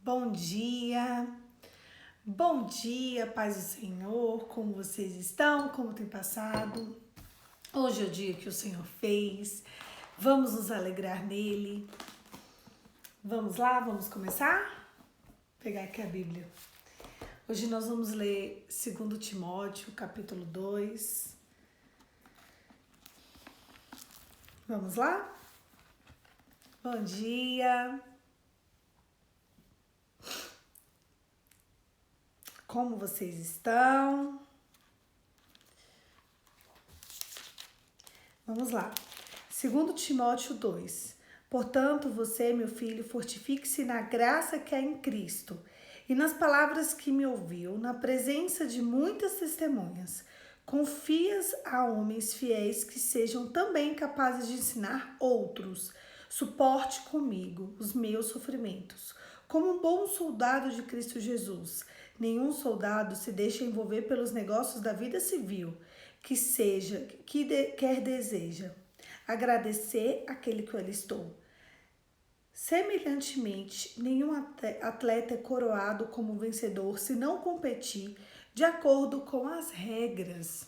Bom dia, paz do Senhor, como vocês estão, como tem passado? Hoje é o dia que o Senhor fez, vamos nos alegrar nele. Vamos lá, vamos começar? Vou pegar aqui a Bíblia. Hoje nós vamos ler 2 Timóteo, capítulo 2. Vamos lá? Bom dia! Como vocês estão? Vamos lá. 2 Timóteo 2. Portanto, você, meu filho, fortifique-se na graça que há em Cristo e nas palavras que me ouviu, na presença de muitas testemunhas. Confias a homens fiéis que sejam também capazes de ensinar outros. Suporte comigo os meus sofrimentos. Como um bom soldado de Cristo Jesus, nenhum soldado se deixa envolver pelos negócios da vida civil, quer deseja agradecer aquele que o alistou. Semelhantemente, nenhum atleta é coroado como vencedor se não competir de acordo com as regras.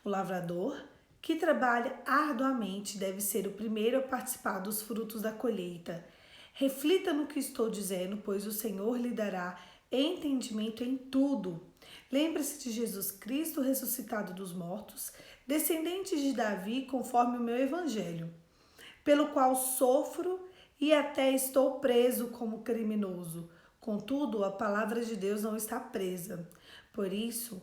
O lavrador, que trabalha arduamente, deve ser o primeiro a participar dos frutos da colheita. Reflita no que estou dizendo, pois o Senhor lhe dará entendimento em tudo. Lembre-se de Jesus Cristo ressuscitado dos mortos, descendente de Davi, conforme o meu evangelho, pelo qual sofro e até estou preso como criminoso. Contudo, a palavra de Deus não está presa. Por isso,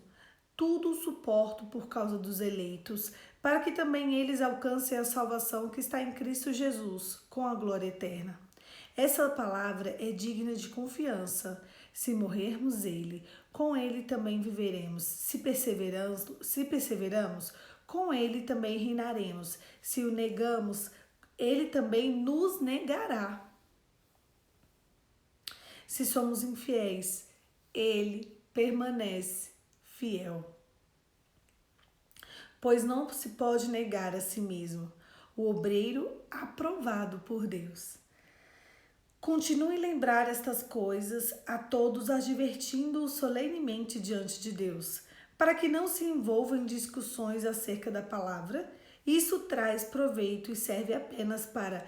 tudo suporto por causa dos eleitos, para que também eles alcancem a salvação que está em Cristo Jesus, com a glória eterna. Essa palavra é digna de confiança. Se morrermos com ele também viveremos. Se perseveramos, com ele também reinaremos. Se o negamos, ele também nos negará. Se somos infiéis, ele permanece fiel. Pois não se pode negar a si mesmo, o obreiro aprovado por Deus. Continue a lembrar estas coisas a todos, advertindo-os solenemente diante de Deus, para que não se envolvam em discussões acerca da palavra. Isso traz proveito e serve apenas para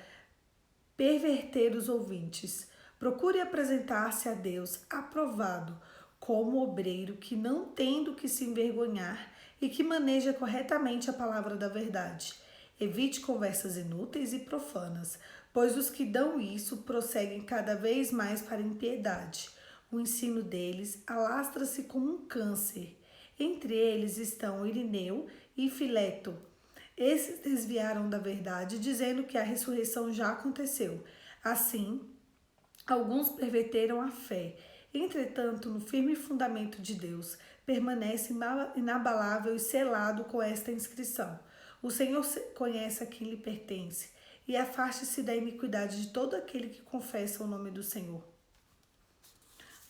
perverter os ouvintes. Procure apresentar-se a Deus aprovado, como obreiro que não tem do que se envergonhar e que maneja corretamente a palavra da verdade. Evite conversas inúteis e profanas, pois os que dão isso prosseguem cada vez mais para a impiedade. O ensino deles alastra-se como um câncer. Entre eles estão Irineu e Fileto. Esses desviaram da verdade, dizendo que a ressurreição já aconteceu. Assim, alguns perverteram a fé. Entretanto, no firme fundamento de Deus, permanece inabalável e selado com esta inscrição: o Senhor conhece a quem lhe pertence, e afaste-se da iniquidade de todo aquele que confessa o nome do Senhor.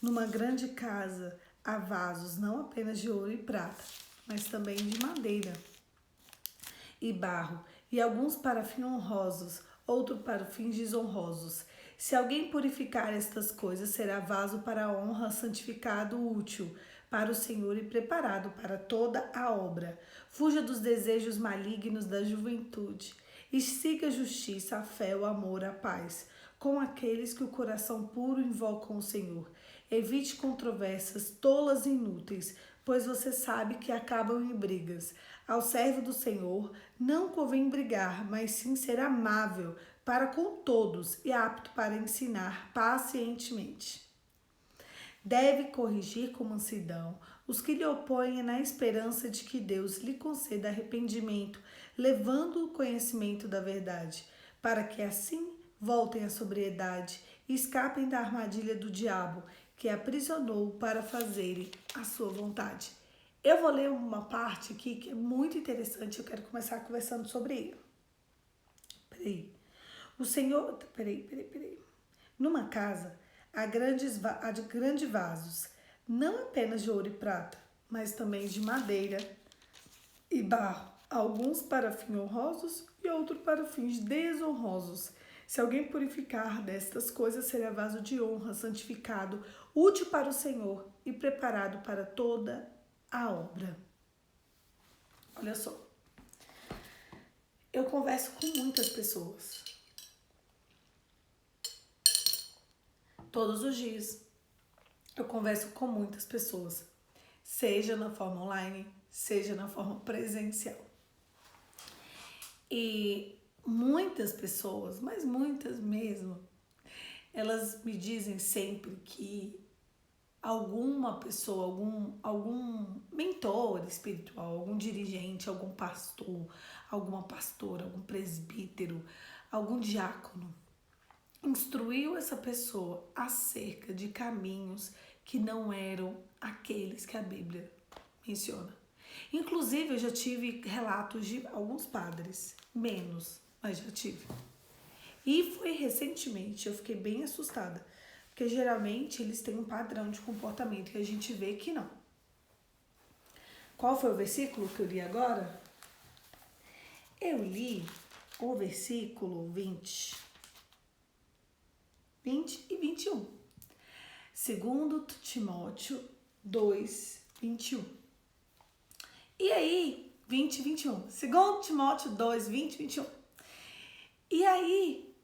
Numa grande casa há vasos não apenas de ouro e prata, mas também de madeira e barro, e alguns para fins honrosos, outros para fins desonrosos. Se alguém purificar estas coisas, será vaso para a honra, santificado, útil para o Senhor e preparado para toda a obra. Fuja dos desejos malignos da juventude e siga a justiça, a fé, o amor, a paz, com aqueles que o coração puro invocam o Senhor. Evite controvérsias tolas e inúteis, pois você sabe que acabam em brigas. Ao servo do Senhor não convém brigar, mas sim ser amável para com todos e apto para ensinar pacientemente. Deve corrigir com mansidão os que lhe opõem na esperança de que Deus lhe conceda arrependimento, levando o conhecimento da verdade, para que assim voltem à sobriedade e escapem da armadilha do diabo, que aprisionou para fazerem a sua vontade. Eu vou ler uma parte aqui que é muito interessante, eu quero começar conversando sobre ele. O Senhor... Numa casa há grandes vasos, não apenas de ouro e prata, mas também de madeira e barro, alguns para fins honrosos e outros para fins desonrosos. Se alguém purificar destas coisas, será vaso de honra, santificado, útil para o Senhor e preparado para toda a obra. Olha só. Eu converso com muitas pessoas. Todos os dias. Eu converso com muitas pessoas. Seja na forma online, seja na forma presencial. E muitas pessoas, mas muitas mesmo, elas me dizem sempre que alguma pessoa, algum mentor espiritual, algum dirigente, algum pastor, alguma pastora, algum presbítero, algum diácono, instruiu essa pessoa acerca de caminhos que não eram aqueles que a Bíblia menciona. Inclusive, eu já tive relatos de alguns padres, menos, mas já tive. E foi recentemente, eu fiquei bem assustada, porque geralmente eles têm um padrão de comportamento que a gente vê que não. Qual foi o versículo que eu li agora? Eu li o versículo 20 e 21. 2 Timóteo 2, 21. E aí, 20 e 21. 2 Timóteo 2, 20 e 21. E aí,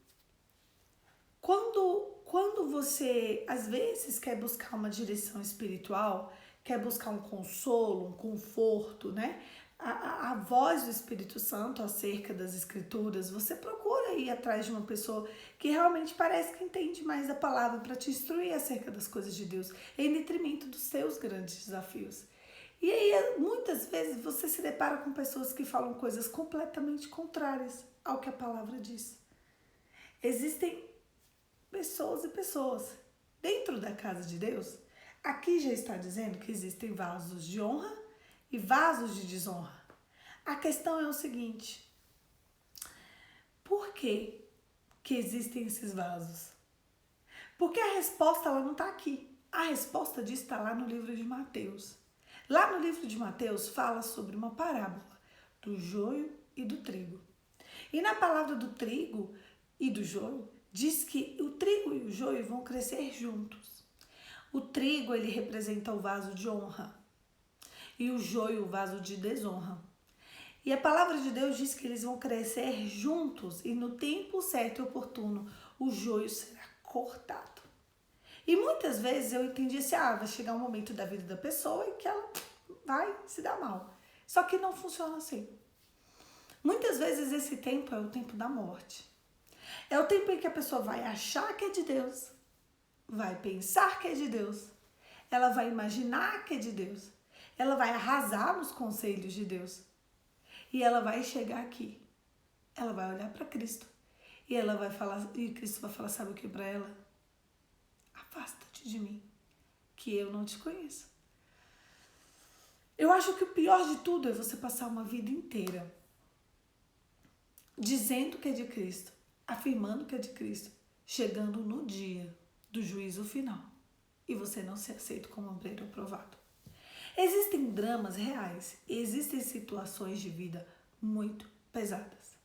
quando você, às vezes, quer buscar uma direção espiritual, quer buscar um consolo, um conforto, né? A voz do Espírito Santo acerca das Escrituras, você procura ir atrás de uma pessoa que realmente parece que entende mais a palavra para te instruir acerca das coisas de Deus, em detrimento dos seus grandes desafios. E aí, muitas vezes, você se depara com pessoas que falam coisas completamente contrárias ao que a palavra diz. Existem pessoas e pessoas dentro da casa de Deus. Aqui já está dizendo que existem vasos de honra e vasos de desonra. A questão é o seguinte: por que existem esses vasos? Porque a resposta ela não está aqui. A resposta disso está lá no livro de Mateus. Lá no livro de Mateus fala sobre uma parábola do joio e do trigo. E na palavra do trigo e do joio, diz que o trigo e o joio vão crescer juntos. O trigo, ele representa o vaso de honra e o joio, o vaso de desonra. E a palavra de Deus diz que eles vão crescer juntos e no tempo certo e oportuno o joio será cortado. E muitas vezes eu entendi assim, vai chegar um momento da vida da pessoa em que ela vai se dar mal. Só que não funciona assim. Muitas vezes esse tempo é o tempo da morte. É o tempo em que a pessoa vai achar que é de Deus, vai pensar que é de Deus, ela vai imaginar que é de Deus, ela vai arrasar nos conselhos de Deus e ela vai chegar aqui, ela vai olhar para Cristo e ela vai falar, e Cristo vai falar, sabe o que para ela? Afasta-te de mim, que eu não te conheço. Eu acho que o pior de tudo é você passar uma vida inteira dizendo que é de Cristo, afirmando que é de Cristo, chegando no dia do juízo final e você não ser aceito como obreiro aprovado. Existem dramas reais, existem situações de vida muito pesadas.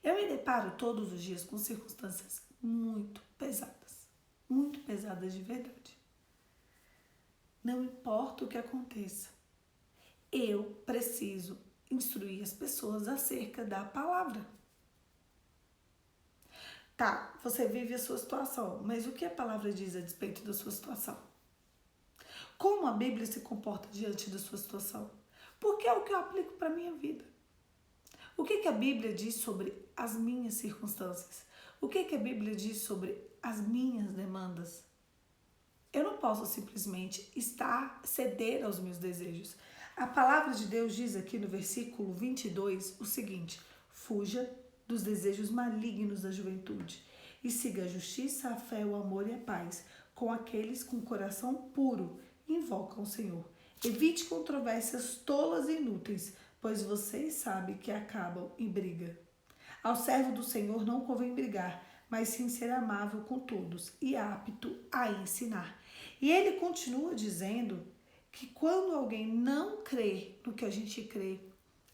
Eu me deparo todos os dias com circunstâncias muito pesadas de verdade. Não importa o que aconteça, eu preciso instruir as pessoas acerca da palavra. Tá, você vive a sua situação, mas o que a palavra diz a respeito da sua situação? Como a Bíblia se comporta diante da sua situação? Porque é o que eu aplico para a minha vida. O que a Bíblia diz sobre as minhas circunstâncias? O que a Bíblia diz sobre as minhas demandas? Eu não posso simplesmente ceder aos meus desejos. A palavra de Deus diz aqui no versículo 22 o seguinte: fuja dos desejos malignos da juventude e siga a justiça, a fé, o amor e a paz com aqueles com coração puro invocam o Senhor. Evite controvérsias tolas e inúteis, pois vocês sabem que acabam em briga. Ao servo do Senhor não convém brigar, mas sim ser amável com todos e apto a ensinar. E ele continua dizendo que quando alguém não crê no que a gente crê,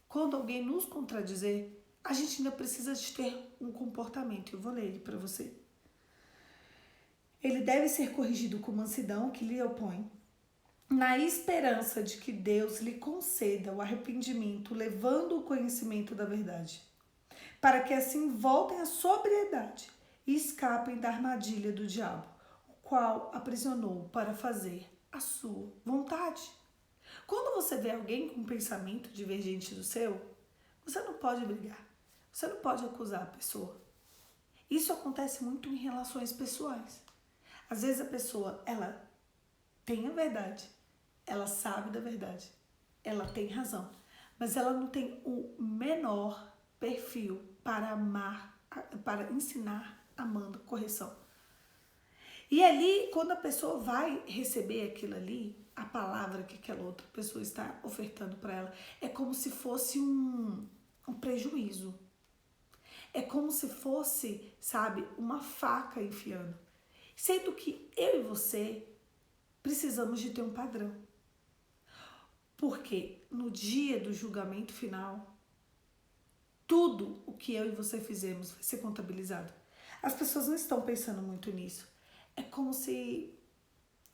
quando alguém nos contradizer, a gente ainda precisa de ter um comportamento. Eu vou ler ele para você. Ele deve ser corrigido com mansidão que lhe opõe, na esperança de que Deus lhe conceda o arrependimento, levando o conhecimento da verdade, para que assim voltem à sobriedade e escapem da armadilha do diabo, o qual aprisionou para fazer a sua vontade. Quando você vê alguém com um pensamento divergente do seu, você não pode brigar, você não pode acusar a pessoa. Isso acontece muito em relações pessoais. Às vezes a pessoa, ela tem a verdade, ela sabe da verdade, ela tem razão, mas ela não tem o menor perfil para amar, para ensinar, amando, correção. E ali, quando a pessoa vai receber aquilo ali, a palavra que aquela outra pessoa está ofertando para ela, é como se fosse um prejuízo. É como se fosse, sabe, uma faca enfiando. Sendo que eu e você precisamos de ter um padrão. Porque no dia do julgamento final, tudo o que eu e você fizemos vai ser contabilizado. As pessoas não estão pensando muito nisso. É como se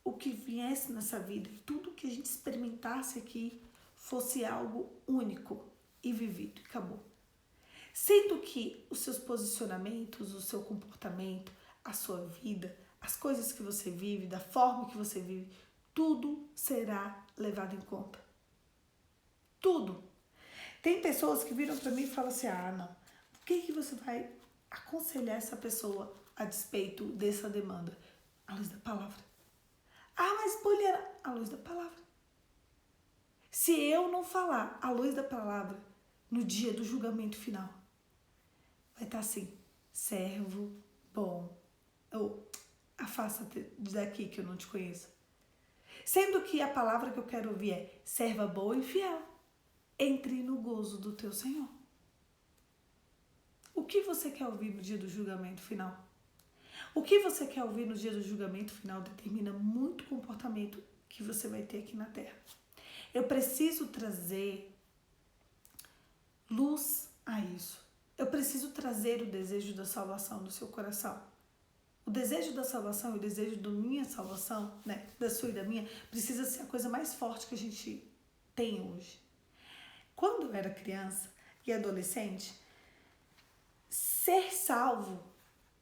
o que viesse nessa vida, tudo que a gente experimentasse aqui, fosse algo único e vivido, e acabou. Sendo que os seus posicionamentos, o seu comportamento, a sua vida, as coisas que você vive, da forma que você vive, tudo será levado em conta. Tudo. Tem pessoas que viram para mim e falam assim, não, o que você vai aconselhar essa pessoa a despeito dessa demanda? À luz da palavra. Mas Poliana, à luz da palavra. Se eu não falar à luz da palavra no dia do julgamento final, vai estar assim, servo bom, ou afasta-te daqui que eu não te conheço. Sendo que a palavra que eu quero ouvir é serva boa e fiel, entre no gozo do teu Senhor. O que você quer ouvir no dia do julgamento final? O que você quer ouvir no dia do julgamento final determina muito o comportamento que você vai ter aqui na Terra. Eu preciso trazer luz a isso. Eu preciso trazer o desejo da salvação no seu coração. O desejo da salvação e o desejo da minha salvação, né, da sua e da minha, precisa ser a coisa mais forte que a gente tem hoje. Quando eu era criança e adolescente, ser salvo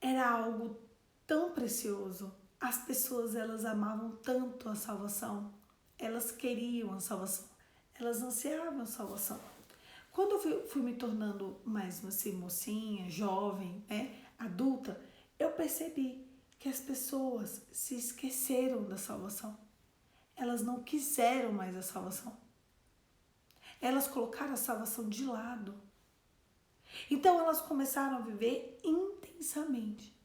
era algo tão precioso. As pessoas, elas amavam tanto a salvação. Elas queriam a salvação. Elas ansiavam a salvação. Quando eu fui me tornando mais assim, mocinha, jovem, né, adulta, eu percebi que as pessoas se esqueceram da salvação. Elas não quiseram mais a salvação. Elas colocaram a salvação de lado. Então elas começaram a viver intensamente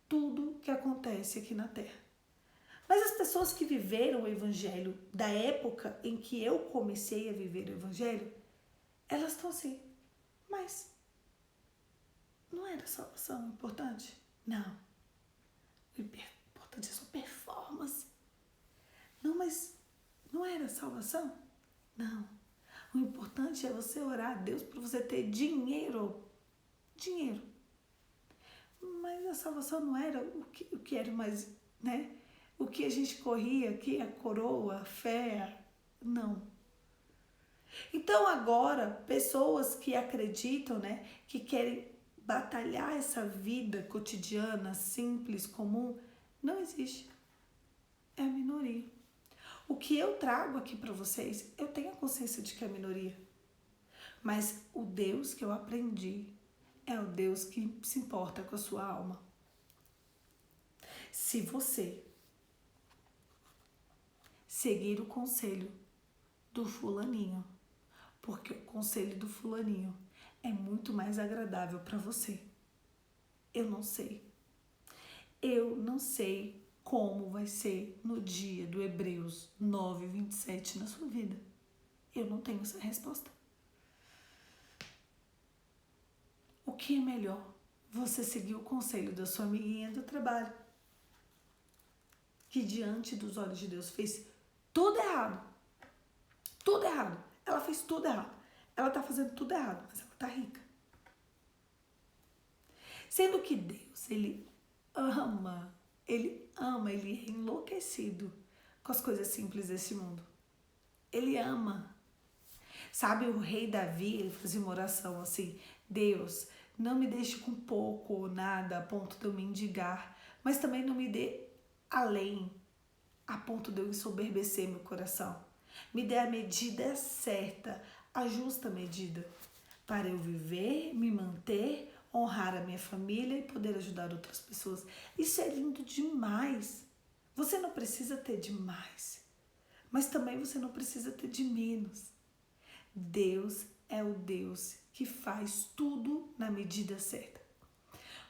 tudo que acontece aqui na Terra. Mas as pessoas que viveram o Evangelho da época em que eu comecei a viver o Evangelho, elas estão assim, mas não era salvação importante? Não. O importante é sua performance. Não, mas não era salvação? Não. O importante é você orar a Deus para você ter dinheiro. Dinheiro. Mas a salvação não era o que era mais, né? O que a gente corria aqui, a coroa, a fé, não. Então agora, pessoas que acreditam, né, que querem batalhar essa vida cotidiana, simples, comum, não existe. É a minoria. O que eu trago aqui para vocês, eu tenho a consciência de que é a minoria. Mas o Deus que eu aprendi é o Deus que se importa com a sua alma. Se você seguir o conselho do fulaninho, porque o conselho do fulaninho é muito mais agradável para você. Eu não sei. Eu não sei como vai ser no dia do Hebreus 9:27 na sua vida. Eu não tenho essa resposta. O que é melhor? Você seguir o conselho da sua amiguinha do trabalho, que diante dos olhos de Deus fez tudo errado. Tudo errado. Ela fez tudo errado. Ela tá fazendo tudo errado, mas ela tá rica. Sendo que Deus, ama, ele é enlouquecido com as coisas simples desse mundo. Ele ama. Sabe, o rei Davi, ele fazia uma oração assim: Deus, não me deixe com pouco ou nada a ponto de eu mendigar, mas também não me dê além, a ponto de eu ensoberbecer meu coração. Me dê a medida certa, a justa medida, para eu viver, me manter, honrar a minha família e poder ajudar outras pessoas. Isso é lindo demais. Você não precisa ter demais, mas também você não precisa ter de menos. Deus é o Deus que faz tudo na medida certa.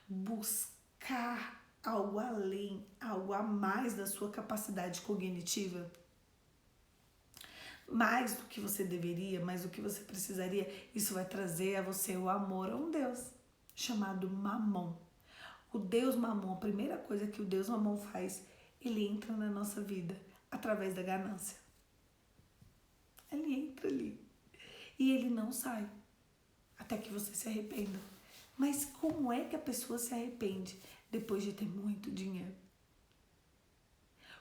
Buscar algo além, algo a mais da sua capacidade cognitiva, mais do que você deveria, mais do que você precisaria, isso vai trazer a você o amor a um Deus chamado Mamon. O Deus Mamon, a primeira coisa que o Deus Mamon faz, ele entra na nossa vida através da ganância. Ele entra ali e ele não sai até que você se arrependa. Mas como é que a pessoa se arrepende depois de ter muito dinheiro?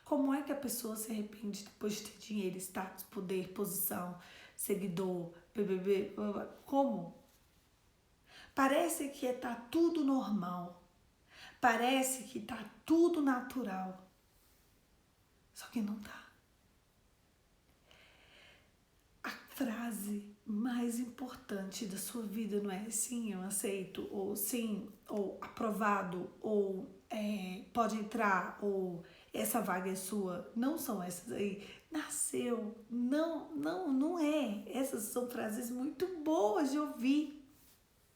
Como é que a pessoa se arrepende depois de ter dinheiro, status, poder, posição, seguidor, BBB? Como? Parece que tá tudo normal. Parece que tá tudo natural. Só que não tá. A frase mais importante da sua vida não é sim, eu aceito, ou sim, ou aprovado, ou pode entrar, ou essa vaga é sua. Não são essas aí. Nasceu. Não é. Essas são frases muito boas de ouvir.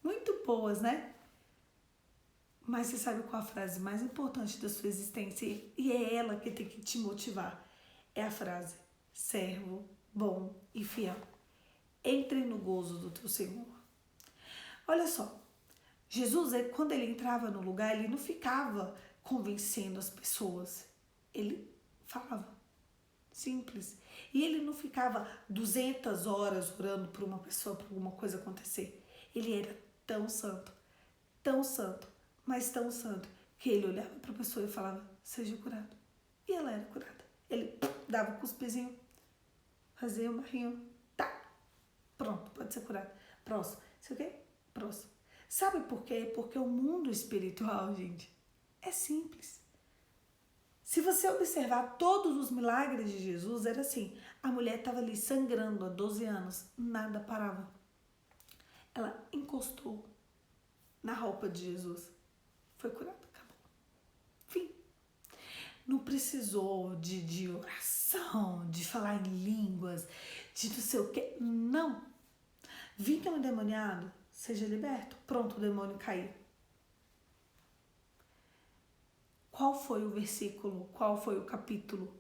Muito boas, né? Mas você sabe qual a frase mais importante da sua existência? E é ela que tem que te motivar. É a frase: servo bom e fiel. Entre no gozo do teu Senhor. Olha só, Jesus, quando ele entrava no lugar, ele não ficava convencendo as pessoas. Ele falava. Simples. E ele não ficava 200 horas orando por uma pessoa, por alguma coisa acontecer. Ele era tão santo, mas tão santo, que ele olhava para a pessoa e falava: seja curado. E ela era curada. Ele dava um cuspezinho, fazia um barrinho, tá, pronto, pode ser curado. Próximo. Sei o quê? Próximo. Sabe por quê? Porque o mundo espiritual, gente, é simples. Se você observar todos os milagres de Jesus, era assim: a mulher estava ali sangrando há 12 anos, nada parava. Ela encostou na roupa de Jesus, foi curada, acabou. Fim. Não precisou de oração, de falar em línguas, de não sei o quê. Não. Vinha um endemoniado, seja liberto. Pronto, o demônio caiu. Qual foi o versículo? Qual foi o capítulo?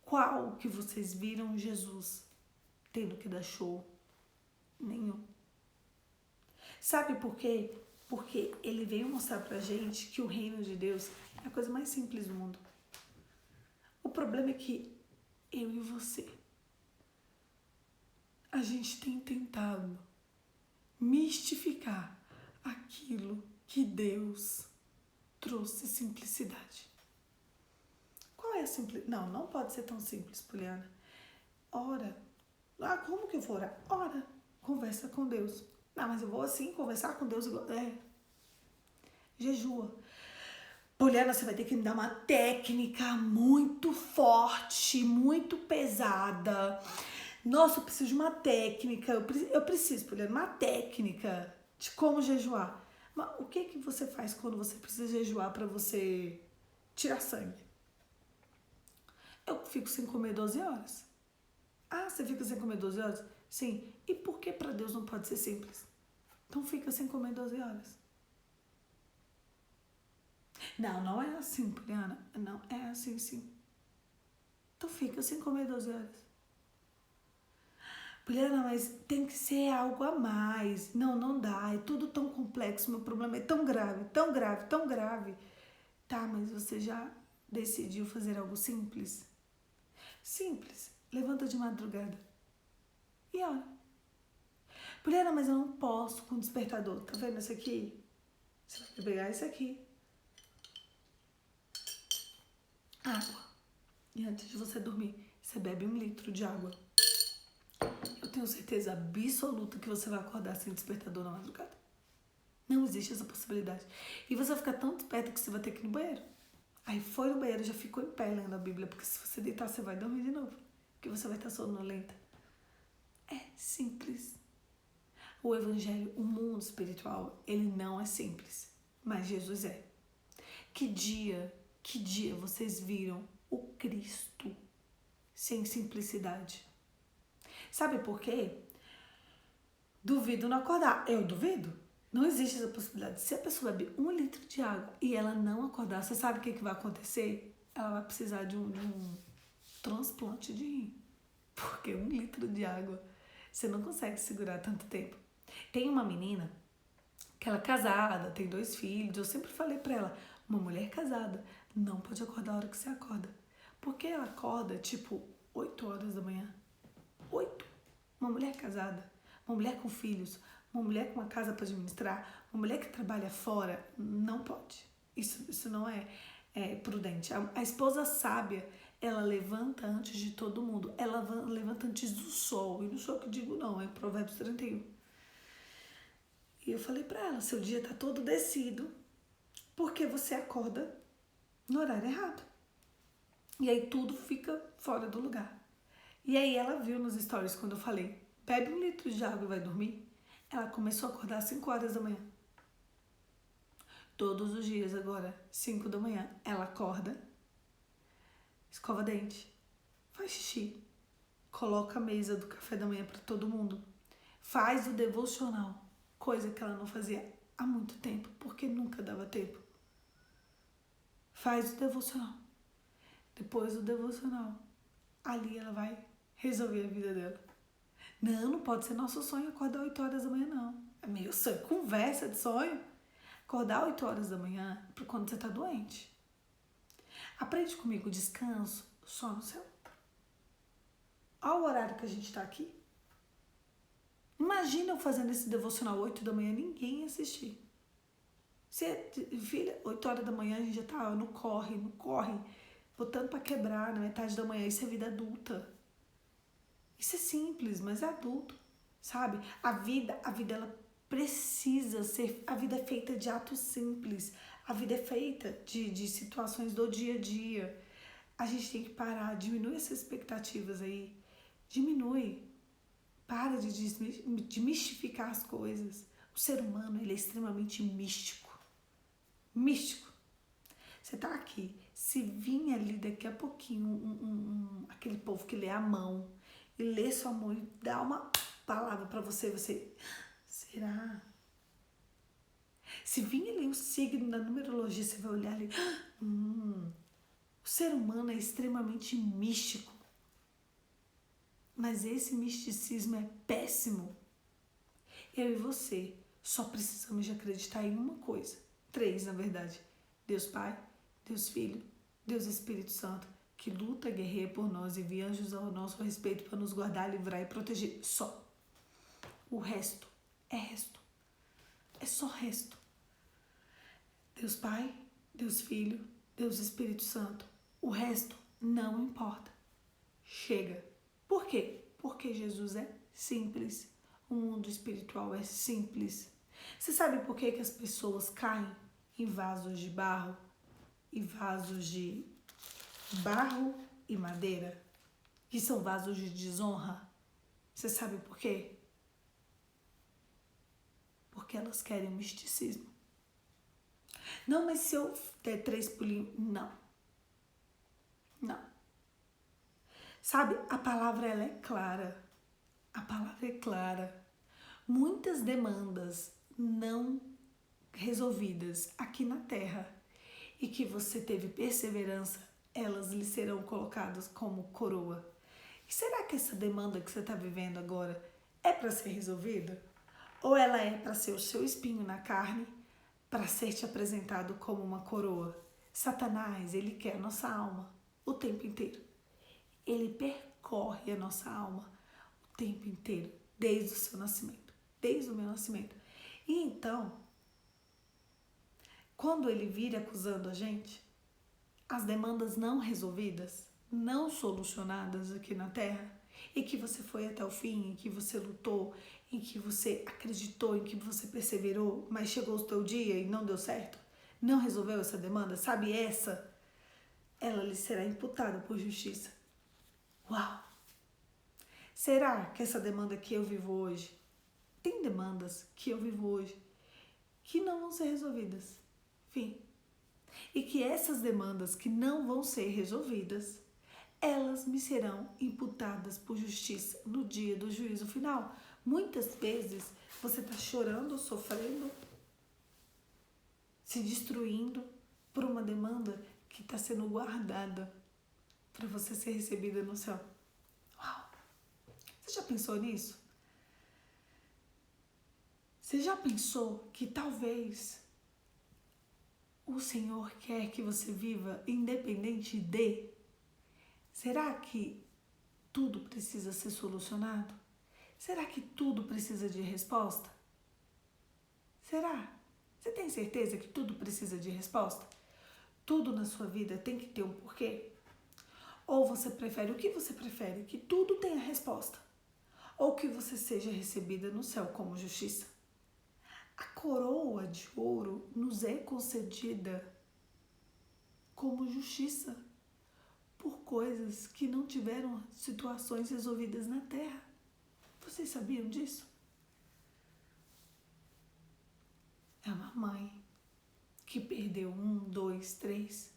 Qual que vocês viram Jesus tendo que dar show? Nenhum. Sabe por quê? Porque ele veio mostrar pra gente que o reino de Deus é a coisa mais simples do mundo. O problema é que eu e você, a gente tem tentado mistificar aquilo que Deus trouxe simplicidade. Qual é a simplicidade? Não pode ser tão simples, Poliana. Ora. Como que eu vou orar? Ora. Conversa com Deus. Não, mas eu vou assim conversar com Deus. Jejua. Poliana, você vai ter que me dar uma técnica muito forte, muito pesada. Nossa, eu preciso de uma técnica. Eu preciso, Poliana, uma técnica de como jejuar. Mas o que você faz quando você precisa jejuar para você tirar sangue? Eu fico sem comer 12 horas. Ah, você fica sem comer 12 horas? Sim. E por que para Deus não pode ser simples? Então fica sem comer 12 horas. Não é assim, Poliana. Não, é assim sim. Então fica sem comer 12 horas. Poliana, mas tem que ser algo a mais. Não dá. É tudo tão complexo. Meu problema é tão grave, tão grave, tão grave. Tá, mas você já decidiu fazer algo simples? Simples. Levanta de madrugada e ora. Poliana, mas eu não posso com despertador. Tá vendo isso aqui? Você vai pegar isso aqui. Água. E antes de você dormir, você bebe 1 litro de água. Eu tenho certeza absoluta que você vai acordar sem despertador na madrugada. Não existe essa possibilidade. E você vai ficar tão desperto que você vai ter que ir no banheiro. Aí foi no banheiro, já ficou em pé lendo a Bíblia, porque se você deitar, você vai dormir de novo. Porque você vai estar sonolenta. É simples. O evangelho, o mundo espiritual, ele não é simples. Mas Jesus é. Que dia vocês viram o Cristo sem simplicidade? Sabe por quê? Duvido não acordar. Eu duvido. Não existe essa possibilidade. Se a pessoa beber 1 litro de água e ela não acordar, você sabe o que vai acontecer? Ela vai precisar de um transplante de rim. Porque 1 litro de água, você não consegue segurar tanto tempo. Tem uma menina que ela é casada, tem 2 filhos. Eu sempre falei pra ela, uma mulher casada não pode acordar a hora que você acorda. Porque ela acorda, tipo, 8 horas da manhã. 8. Uma mulher casada, uma mulher com filhos, uma mulher com uma casa para administrar, uma mulher que trabalha fora, não pode. Isso não é prudente. A esposa sábia, ela levanta antes de todo mundo. Ela levanta antes do sol. E não sou eu que digo não, é Provérbios 31. E eu falei pra ela, seu dia tá todo descido, porque você acorda no horário errado. E aí tudo fica fora do lugar. E aí ela viu nos stories quando eu falei, bebe 1 litro de água e vai dormir. Ela começou a acordar às 5 horas da manhã. Todos os dias agora, 5 da manhã, ela acorda, escova dente, faz xixi, coloca a mesa do café da manhã para todo mundo, faz o devocional, coisa que ela não fazia há muito tempo, porque nunca dava tempo. Faz o devocional. Depois do devocional, ali ela vai resolver a vida dela. Não pode ser nosso sonho acordar 8 horas da manhã, não. É meio sonho, conversa de sonho. Acordar 8 horas da manhã é para quando você tá doente. Aprende comigo, descanso só no céu. Olha o horário que a gente tá aqui. Imagina eu fazendo esse devocional 8 da manhã, ninguém ia assistir. Filha, 8 horas da manhã a gente já tá no corre, botando pra quebrar na metade da manhã. Isso é vida adulta. Isso é simples, mas é adulto, sabe? A vida ela precisa ser... A vida é feita de atos simples. A vida é feita de situações do dia a dia. A gente tem que parar, diminui essas expectativas aí. Diminui. Para de mistificar as coisas. O ser humano, ele é extremamente místico. Místico. Você tá aqui, se vir ali daqui a pouquinho aquele povo que lê a mão e lê sua mão e dá uma palavra pra você, será? Se vir ali o signo da numerologia, você vai olhar ali, o ser humano é extremamente místico, mas esse misticismo é péssimo. Eu e você só precisamos de acreditar em uma coisa, 3 na verdade, Deus Pai, Deus Filho, Deus Espírito Santo, que luta, guerreia por nós, envia anjos ao nosso respeito para nos guardar, livrar e proteger. Só. O resto é resto. É só resto. Deus Pai, Deus Filho, Deus Espírito Santo. O resto não importa. Chega. Por quê? Porque Jesus é simples. O mundo espiritual é simples. Você sabe por que as pessoas caem em vasos de barro? E vasos de barro e madeira, que são vasos de desonra. Você sabe por quê? Porque elas querem misticismo. Não, mas se eu der 3 pulinhos... Não. Sabe, a palavra ela é clara. A palavra é clara. Muitas demandas não resolvidas aqui na Terra e que você teve perseverança, elas lhe serão colocadas como coroa. E será que essa demanda que você está vivendo agora é para ser resolvida? Ou ela é para ser o seu espinho na carne, para ser te apresentado como uma coroa? Satanás, ele quer a nossa alma o tempo inteiro. Ele percorre a nossa alma o tempo inteiro, desde o seu nascimento, desde o meu nascimento. E então, quando ele vir acusando a gente, as demandas não resolvidas, não solucionadas aqui na Terra, e que você foi até o fim, em que você lutou, em que você acreditou, em que você perseverou, mas chegou o teu dia e não deu certo, não resolveu essa demanda, sabe essa? Ela lhe será imputada por justiça. Uau! Será que essa demanda que eu vivo hoje, tem demandas que eu vivo hoje que não vão ser resolvidas? Fim. E que essas demandas que não vão ser resolvidas, elas me serão imputadas por justiça no dia do juízo final. Muitas vezes você está chorando, sofrendo, se destruindo por uma demanda que está sendo guardada para você ser recebida no céu. Uau! Você já pensou nisso? Você já pensou que talvez o Senhor quer que você viva independente de? Será que tudo precisa ser solucionado? Será que tudo precisa de resposta? Será? Você tem certeza que tudo precisa de resposta? Tudo na sua vida tem que ter um porquê? Ou você prefere, o que você prefere? Que tudo tenha resposta? Ou que você seja recebida no céu como justiça? A coroa de ouro nos é concedida como justiça por coisas que não tiveram situações resolvidas na terra. Vocês sabiam disso? É uma mãe que perdeu 1, 2, 3,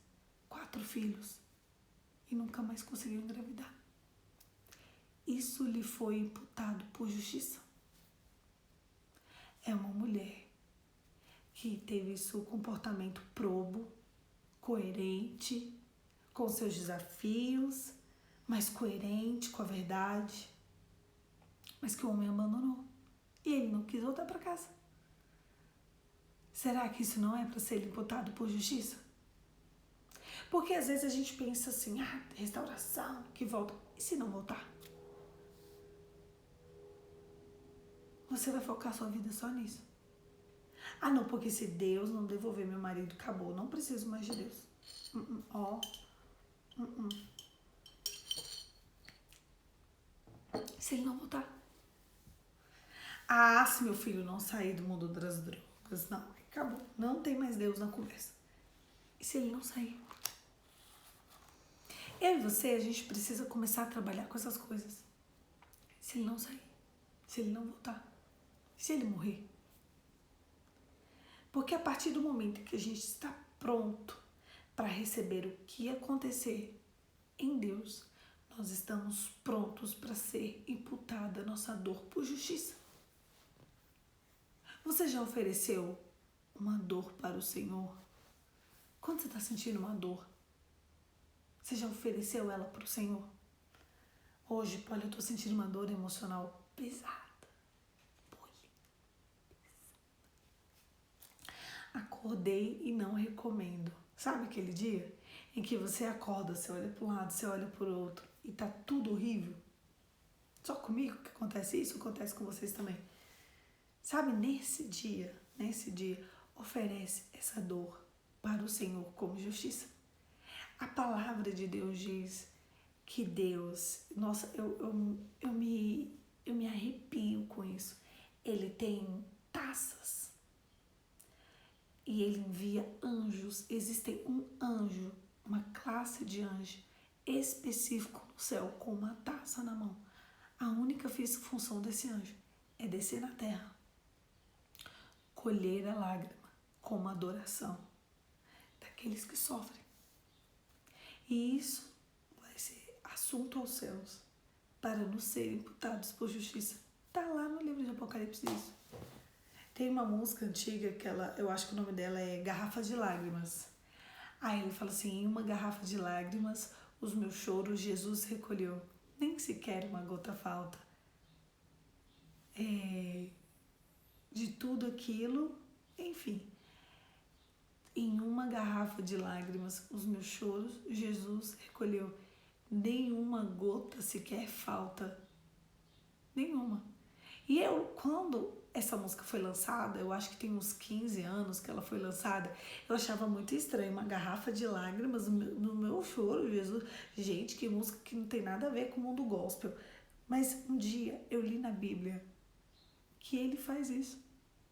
4 filhos e nunca mais conseguiu engravidar. Isso lhe foi imputado por justiça. É uma mulher que teve seu comportamento probo, coerente com seus desafios, mas coerente com a verdade, mas que o homem abandonou e ele não quis voltar para casa. Será que isso não é para ser imputado por justiça? Porque às vezes a gente pensa assim, restauração, que volta. E se não voltar? Você vai focar sua vida só nisso. Não, porque se Deus não devolver meu marido, acabou. Não preciso mais de Deus. Se ele não voltar. Se meu filho não sair do mundo das drogas, não, acabou. Não tem mais Deus na conversa. E se ele não sair? Eu e você, a gente precisa começar a trabalhar com essas coisas. Se ele não sair, se ele não voltar, se ele morrer. Porque a partir do momento que a gente está pronto para receber o que acontecer em Deus, nós estamos prontos para ser imputada a nossa dor por justiça. Você já ofereceu uma dor para o Senhor? Quando você está sentindo uma dor, você já ofereceu ela para o Senhor? Hoje, olha, eu estou sentindo uma dor emocional pesada. Acordei e não recomendo. Sabe aquele dia em que você acorda, você olha para um lado, você olha para o outro e tá tudo horrível? Só comigo que acontece isso? Acontece com vocês também. Sabe, nesse dia, oferece essa dor para o Senhor como justiça. A palavra de Deus diz que Deus, nossa, eu me arrepio com isso. Ele tem taças e ele envia anjos. Existem um anjo, uma classe de anjo específico no céu com uma taça na mão. A única função desse anjo é descer na terra, colher a lágrima como adoração daqueles que sofrem. E isso vai ser assunto aos céus para nos serem imputados por justiça. Está lá no livro de Apocalipse isso. Tem uma música antiga que eu acho que o nome dela é Garrafas de Lágrimas. Aí ele fala assim, em uma garrafa de lágrimas, os meus choros Jesus recolheu. Nem sequer uma gota falta. De tudo aquilo, enfim. Em uma garrafa de lágrimas, os meus choros, Jesus recolheu. Nenhuma gota sequer falta. Nenhuma. E quando essa música foi lançada, eu acho que tem uns 15 anos que ela foi lançada, eu achava muito estranho, uma garrafa de lágrimas no meu choro, Jesus. Gente, que música que não tem nada a ver com o mundo gospel. Mas um dia eu li na Bíblia que ele faz isso.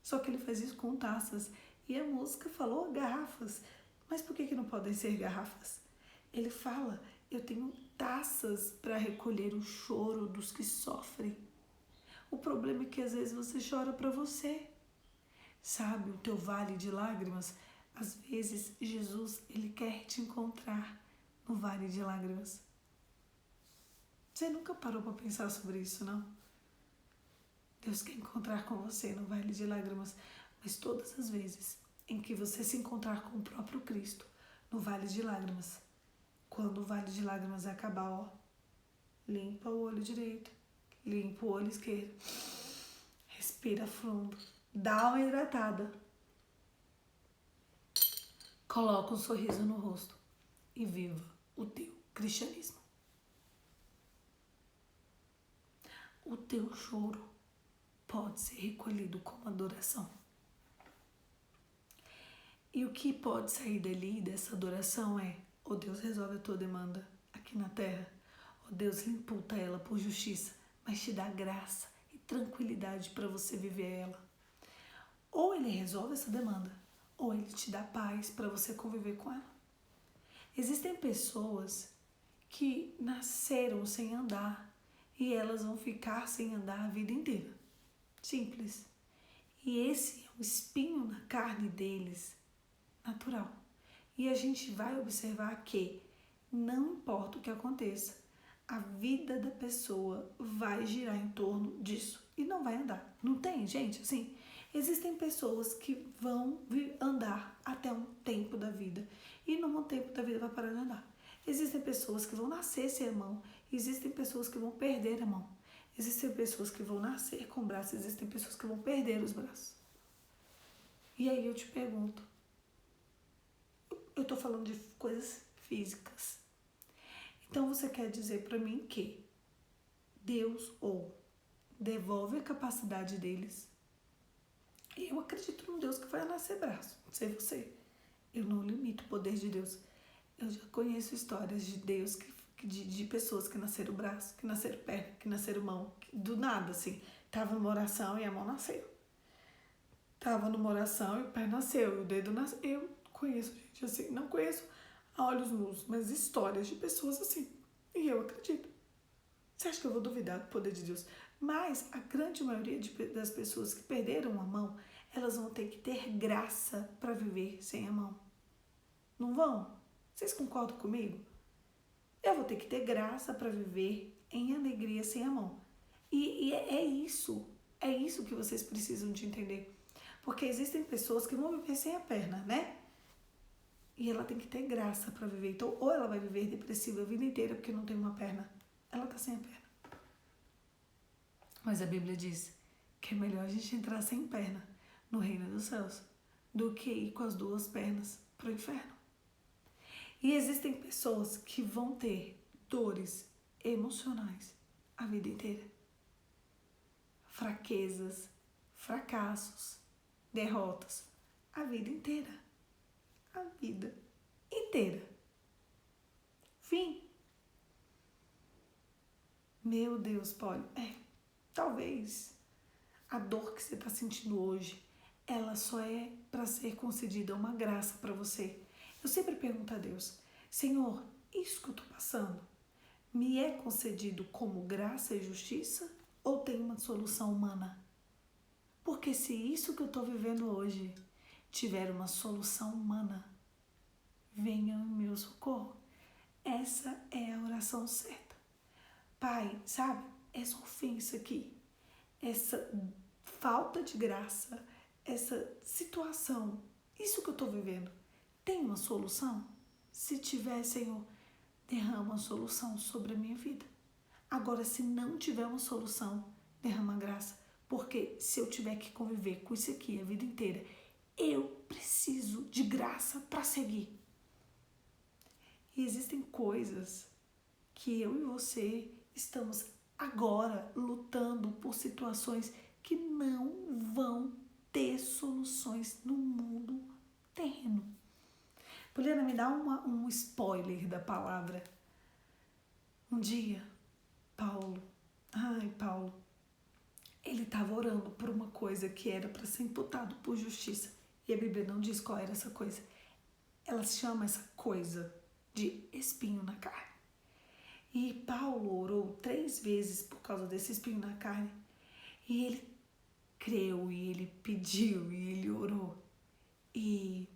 Só que ele faz isso com taças. E a música falou garrafas. Mas por que não podem ser garrafas? Ele fala, eu tenho taças para recolher o choro dos que sofrem. O problema é que às vezes você chora para você. Sabe, o teu vale de lágrimas, às vezes Jesus, ele quer te encontrar no vale de lágrimas. Você nunca parou para pensar sobre isso, não? Deus quer encontrar com você no vale de lágrimas, mas todas as vezes em que você se encontrar com o próprio Cristo no vale de lágrimas, quando o vale de lágrimas acabar, ó, limpa o olho direito, limpa o olho esquerdo, respira fundo, dá uma hidratada, coloca um sorriso no rosto e viva o teu cristianismo. O teu choro pode ser recolhido como adoração. E o que pode sair dali, dessa adoração, é: ou Deus resolve a tua demanda aqui na terra, ou Deus lhe imputa ela por justiça, mas te dá graça e tranquilidade para você viver ela. Ou ele resolve essa demanda, ou ele te dá paz para você conviver com ela. Existem pessoas que nasceram sem andar e elas vão ficar sem andar a vida inteira. Simples. E esse é um espinho na carne deles, natural. E a gente vai observar que não importa o que aconteça, a vida da pessoa vai girar em torno disso e não vai andar. Não tem, gente? Assim, existem pessoas que vão andar até um tempo da vida e num tempo da vida vai parar de andar. Existem pessoas que vão nascer sem a mão, existem pessoas que vão perder a mão. Existem pessoas que vão nascer com braços, existem pessoas que vão perder os braços. E aí eu te pergunto, eu tô falando de coisas físicas. Então você quer dizer para mim que Deus ou devolve a capacidade deles? Eu acredito num Deus que vai nascer braço, não sei você. Eu não limito o poder de Deus. Eu já conheço histórias de Deus, de pessoas que nasceram braço, que nasceram perna, que nasceram mão, do nada, assim. Tava numa oração e a mão nasceu. Tava numa oração e o pé nasceu, e o dedo nasceu. Eu conheço gente assim, não conheço a olhos nus, mas histórias de pessoas assim. E eu acredito. Você acha que eu vou duvidar do poder de Deus? Mas a grande maioria das pessoas que perderam a mão, elas vão ter que ter graça para viver sem a mão. Não vão? Vocês concordam comigo? Eu vou ter que ter graça para viver em alegria sem a mão. E é isso que vocês precisam de entender. Porque existem pessoas que vão viver sem a perna, né? E ela tem que ter graça para viver. Então, ou ela vai viver depressiva a vida inteira porque não tem uma perna. Ela tá sem a perna. Mas a Bíblia diz que é melhor a gente entrar sem perna no reino dos céus do que ir com as duas pernas pro inferno. E existem pessoas que vão ter dores emocionais a vida inteira. Fraquezas, fracassos, derrotas a vida inteira. A vida inteira. Fim. Meu Deus, Polly, talvez a dor que você está sentindo hoje, ela só é para ser concedida uma graça para você. Eu sempre pergunto a Deus, Senhor, isso que eu estou passando, me é concedido como graça e justiça ou tem uma solução humana? Porque se isso que eu estou vivendo hoje tiver uma solução humana, venha em meu socorro. Essa é a oração certa. Pai, sabe, essa ofensa aqui, essa falta de graça, essa situação, isso que eu estou vivendo, tem uma solução? Se tiver, Senhor, derrama a solução sobre a minha vida. Agora, se não tiver uma solução, derrama a graça. Porque se eu tiver que conviver com isso aqui a vida inteira, eu preciso de graça para seguir. E existem coisas que eu e você estamos agora lutando por situações que não vão ter soluções no mundo terreno. Poliana, me dá um spoiler da palavra. Um dia, Paulo, ele estava orando por uma coisa que era para ser imputado por justiça. E a Bíblia não diz qual era essa coisa. Ela chama essa coisa de espinho na carne. E Paulo orou 3 vezes por causa desse espinho na carne. E ele creu, e ele pediu, e ele orou. E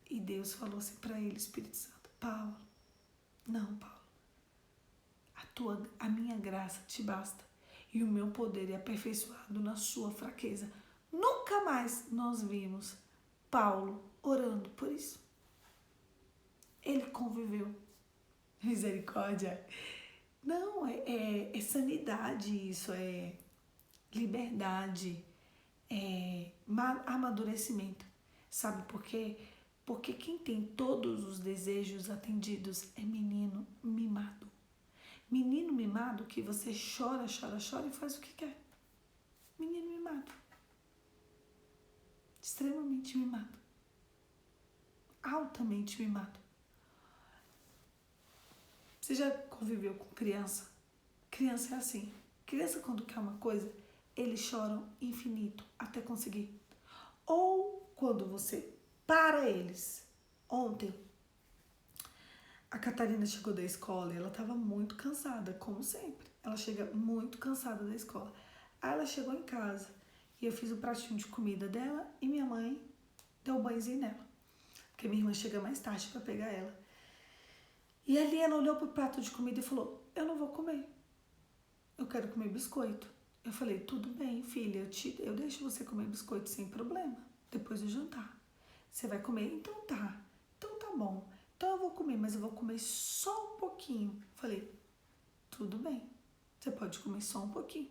Deus falou assim para ele, Espírito Santo, Paulo, a minha graça te basta. E o meu poder é aperfeiçoado na sua fraqueza. Nunca mais nós vimos Paulo orando por isso. Ele conviveu. Misericórdia. Não, é sanidade isso, é liberdade, é amadurecimento. Sabe por quê? Porque quem tem todos os desejos atendidos é menino mimado. Menino mimado que você chora e faz o que quer. Menino mimado. Extremamente mimado. Altamente mimado. Você já conviveu com criança? Criança é assim. Criança, quando quer uma coisa, eles choram infinito até conseguir. Ou quando você para eles. Ontem, a Catarina chegou da escola e ela estava muito cansada, como sempre. Ela chega muito cansada da escola. Aí ela chegou em casa e eu fiz o pratinho de comida dela e minha mãe deu um banhozinho nela. Porque minha irmã chega mais tarde para pegar ela. E ali ela olhou pro prato de comida e falou, eu não vou comer. Eu quero comer biscoito. Eu falei, tudo bem, filha, eu deixo você comer biscoito sem problema, depois do jantar. Você vai comer? Então tá bom. Então eu vou comer, mas eu vou comer só um pouquinho. Falei, tudo bem, você pode comer só um pouquinho.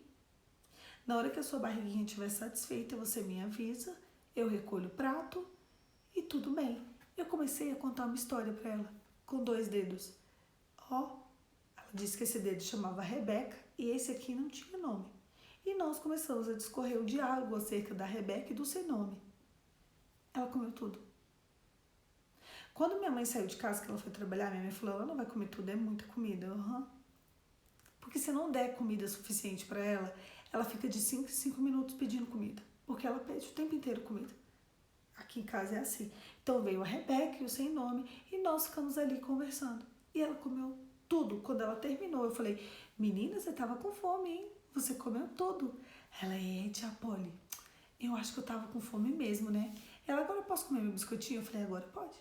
Na hora que a sua barriguinha estiver satisfeita, você me avisa, eu recolho o prato e tudo bem. Eu comecei a contar uma história para ela, com 2 dedos. Ela disse que esse dedo chamava Rebeca e esse aqui não tinha nome. E nós começamos a discorrer o diálogo acerca da Rebeca e do sem nome. Ela comeu tudo. Quando minha mãe saiu de casa, que ela foi trabalhar, minha mãe falou, ela não vai comer tudo, é muita comida. Porque se não der comida suficiente para ela, ela fica de 5 em 5 minutos pedindo comida. Porque ela pede o tempo inteiro comida. Aqui em casa é assim. Então veio a Rebeca e o sem nome e nós ficamos ali conversando. E ela comeu tudo. Quando ela terminou, eu falei, menina, você tava com fome, hein? Você comeu tudo. Ela, tia Polly, eu acho que eu tava com fome mesmo, né? Ela, agora eu posso comer meu biscoitinho? Eu falei, agora pode.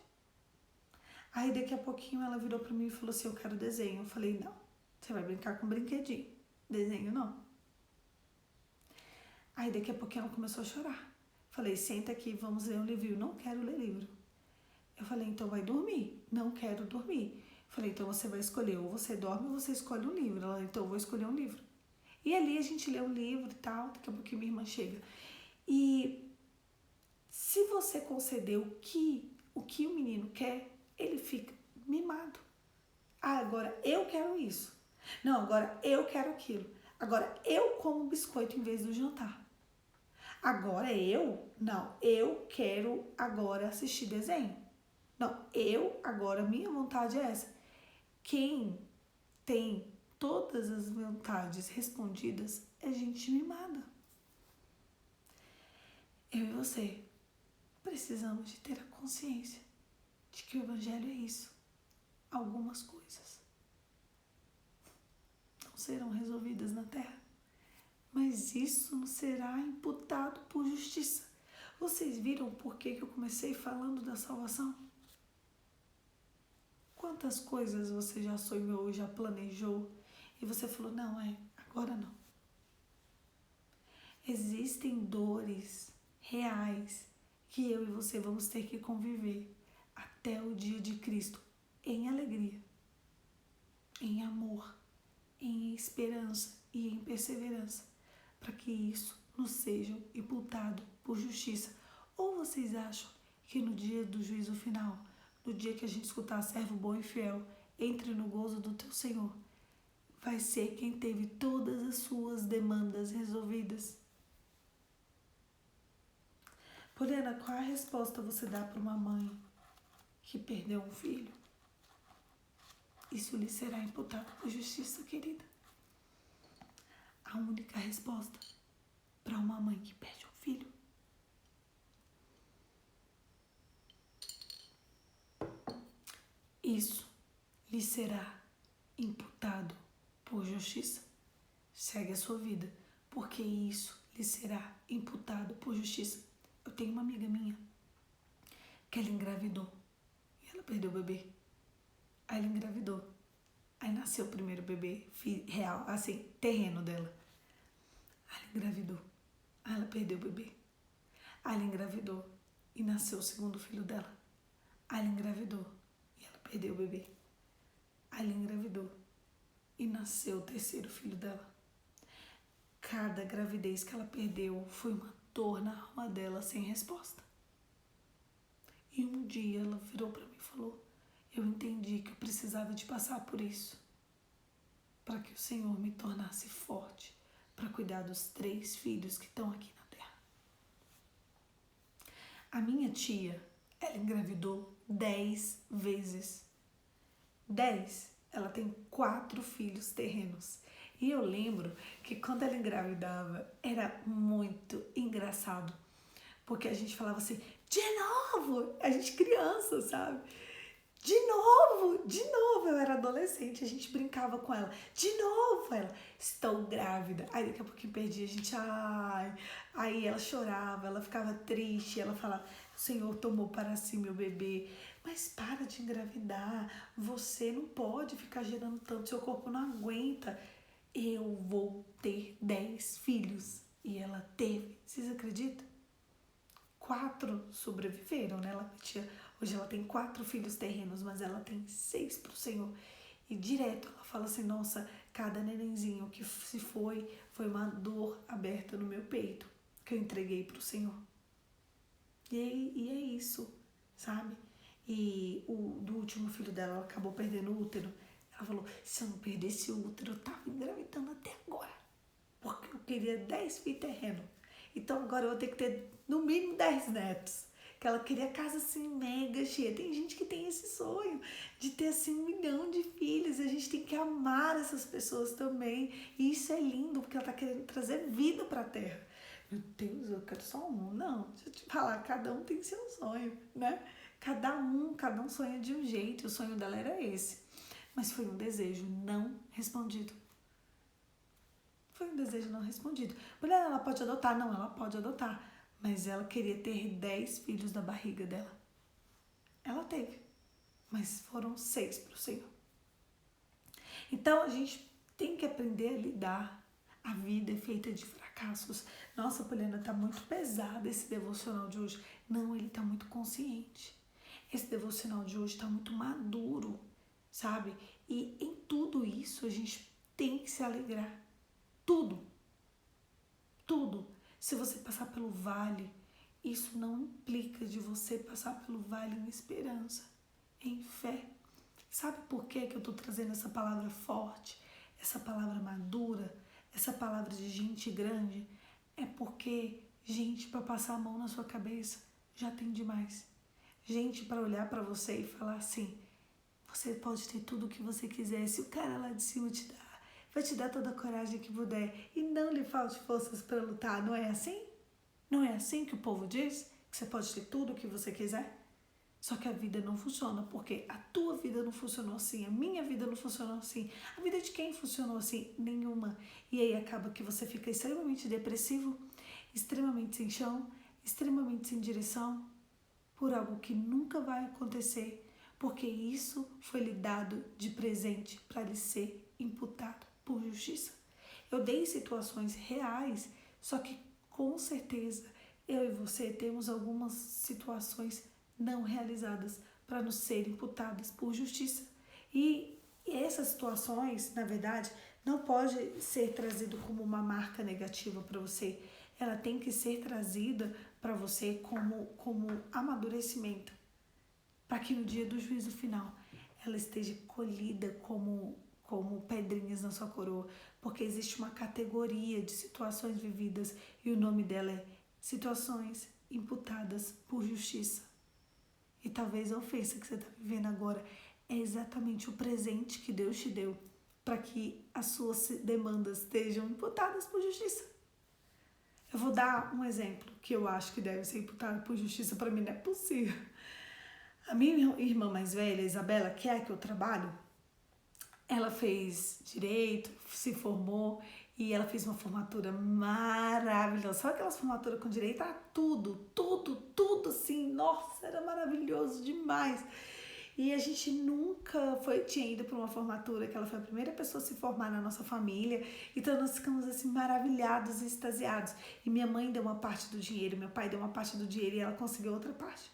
Aí daqui a pouquinho ela virou pra mim e falou assim, eu quero desenho. Eu falei, não, você vai brincar com brinquedinho. Desenho não. Aí daqui a pouquinho ela começou a chorar. Falei, senta aqui, vamos ler um livro. Não quero ler livro. Eu falei, então vai dormir. Não quero dormir. Falei, então você vai escolher, ou você dorme ou você escolhe um livro. Ela, então eu vou escolher um livro. E ali a gente lê um livro e tal, daqui a pouquinho minha irmã chega. E se você conceder o que o menino quer, ele fica mimado. Agora eu quero isso. Não, agora eu quero aquilo. Agora eu como biscoito em vez do jantar. Agora eu quero agora assistir desenho. Não, minha vontade é essa. Quem tem todas as vontades respondidas é gente mimada. Eu e você precisamos de ter a consciência de que o evangelho é isso. Algumas coisas não serão resolvidas na terra, mas isso não será imputado por justiça. Vocês viram por que eu comecei falando da salvação? Quantas coisas você já sonhou, já planejou e você falou, não, agora não. Existem dores reais que eu e você vamos ter que conviver até o dia de Cristo, em alegria, em amor, em esperança e em perseverança, para que isso nos seja imputado por justiça. Ou vocês acham que no dia do juízo final, no dia que a gente escutar servo bom e fiel, entre no gozo do teu Senhor, vai ser quem teve todas as suas demandas resolvidas. Poliana, qual a resposta você dá para uma mãe que perdeu um filho? Isso lhe será imputado por justiça, querida. A única resposta para uma mãe que perde um filho. Isso lhe será imputado por justiça. Segue a sua vida, porque isso lhe será imputado por justiça. Eu tenho uma amiga minha que ela engravidou e ela perdeu o bebê. Aí ela engravidou. Aí nasceu o primeiro bebê real, assim, terreno dela. Aí ela engravidou. Aí ela perdeu o bebê. Aí ela engravidou e nasceu o segundo filho dela. Aí ela engravidou e ela perdeu o bebê. Aí ela engravidou e nasceu o terceiro filho dela. Cada gravidez que ela perdeu foi uma dor na alma dela sem resposta. E um dia ela virou para mim e falou: eu entendi que eu precisava de passar por isso para que o Senhor me tornasse forte para cuidar dos 3 filhos que estão aqui na terra. A minha tia, ela engravidou 10 vezes. 10. Ela tem 4 filhos terrenos. E eu lembro que quando ela engravidava, era muito engraçado. Porque a gente falava assim, de novo! A gente criança, sabe? De novo, de novo. Eu era adolescente, a gente brincava com ela. De novo, ela, estou grávida. Aí daqui a pouquinho perdia, a gente, ai. Aí ela chorava, ela ficava triste, ela falava, o Senhor tomou para si meu bebê. Mas para de engravidar, você não pode ficar gerando tanto, seu corpo não aguenta. Eu vou ter 10 filhos. E ela teve, vocês acreditam? 4 sobreviveram, né? Hoje ela tem 4 filhos terrenos, mas ela tem 6 pro Senhor. E direto ela fala assim, nossa, cada nenenzinho que se foi uma dor aberta no meu peito, que eu entreguei pro Senhor. E é isso, sabe? E do último filho dela, ela acabou perdendo o útero. Ela falou, se eu não perdesse o útero, eu tava engravidando até agora. Porque eu queria 10 filhos terrenos. Então agora eu vou ter que ter no mínimo 10 netos. Que ela queria casa assim mega cheia. Tem gente que tem esse sonho de ter assim 1 milhão de filhos. A gente tem que amar essas pessoas também. E isso é lindo porque ela tá querendo trazer vida pra terra. Meu Deus, eu quero só um. Não, deixa eu te falar, cada um tem seu sonho, né? Cada um sonha de um jeito. O sonho dela era esse. Mas foi um desejo não respondido. Foi um desejo não respondido. Mulher, ela pode adotar? Não, ela pode adotar. Mas ela queria ter 10 filhos da barriga dela. Ela teve. Mas foram 6 pro Senhor. Então, a gente tem que aprender a lidar. A vida é feita de fracassos. Nossa, Poliana, tá muito pesado esse devocional de hoje. Não, ele tá muito consciente. Esse devocional de hoje tá muito maduro, sabe? E em tudo isso, a gente tem que se alegrar. Tudo. Tudo. Se você passar pelo vale, isso não implica de você passar pelo vale em esperança, em fé. Sabe por que eu estou trazendo essa palavra forte, essa palavra madura, essa palavra de gente grande? É porque gente para passar a mão na sua cabeça já tem demais. Gente para olhar para você e falar assim, você pode ter tudo o que você quiser, se o cara lá de cima te dá, vai te dar toda a coragem que puder e não lhe falte forças para lutar, não é assim? Não é assim que o povo diz? Que você pode ter tudo o que você quiser? Só que a vida não funciona, porque a tua vida não funcionou assim, a minha vida não funcionou assim, a vida de quem funcionou assim? Nenhuma. E aí acaba que você fica extremamente depressivo, extremamente sem chão, extremamente sem direção, por algo que nunca vai acontecer, porque isso foi lhe dado de presente para lhe ser imputado por justiça. Eu dei situações reais, só que com certeza eu e você temos algumas situações não realizadas para nos ser imputadas por justiça. E essas situações, na verdade, não pode ser trazido como uma marca negativa para você. Ela tem que ser trazida para você como amadurecimento, para que no dia do juízo final ela esteja colhida como como pedrinhas na sua coroa, porque existe uma categoria de situações vividas e o nome dela é situações imputadas por justiça. E talvez a ofensa que você está vivendo agora é exatamente o presente que Deus te deu para que as suas demandas estejam imputadas por justiça. Eu vou dar um exemplo que eu acho que deve ser imputado por justiça, para mim não é possível. A minha irmã mais velha, Isabela, que é a que eu trabalho, ela fez direito, se formou e ela fez uma formatura maravilhosa. Sabe aquelas formaturas com direito a tudo assim? Nossa, era maravilhoso demais. E a gente nunca tinha ido para uma formatura, que ela foi a primeira pessoa a se formar na nossa família. Então nós ficamos assim maravilhados e extasiados. E minha mãe deu uma parte do dinheiro, meu pai deu uma parte do dinheiro e ela conseguiu outra parte.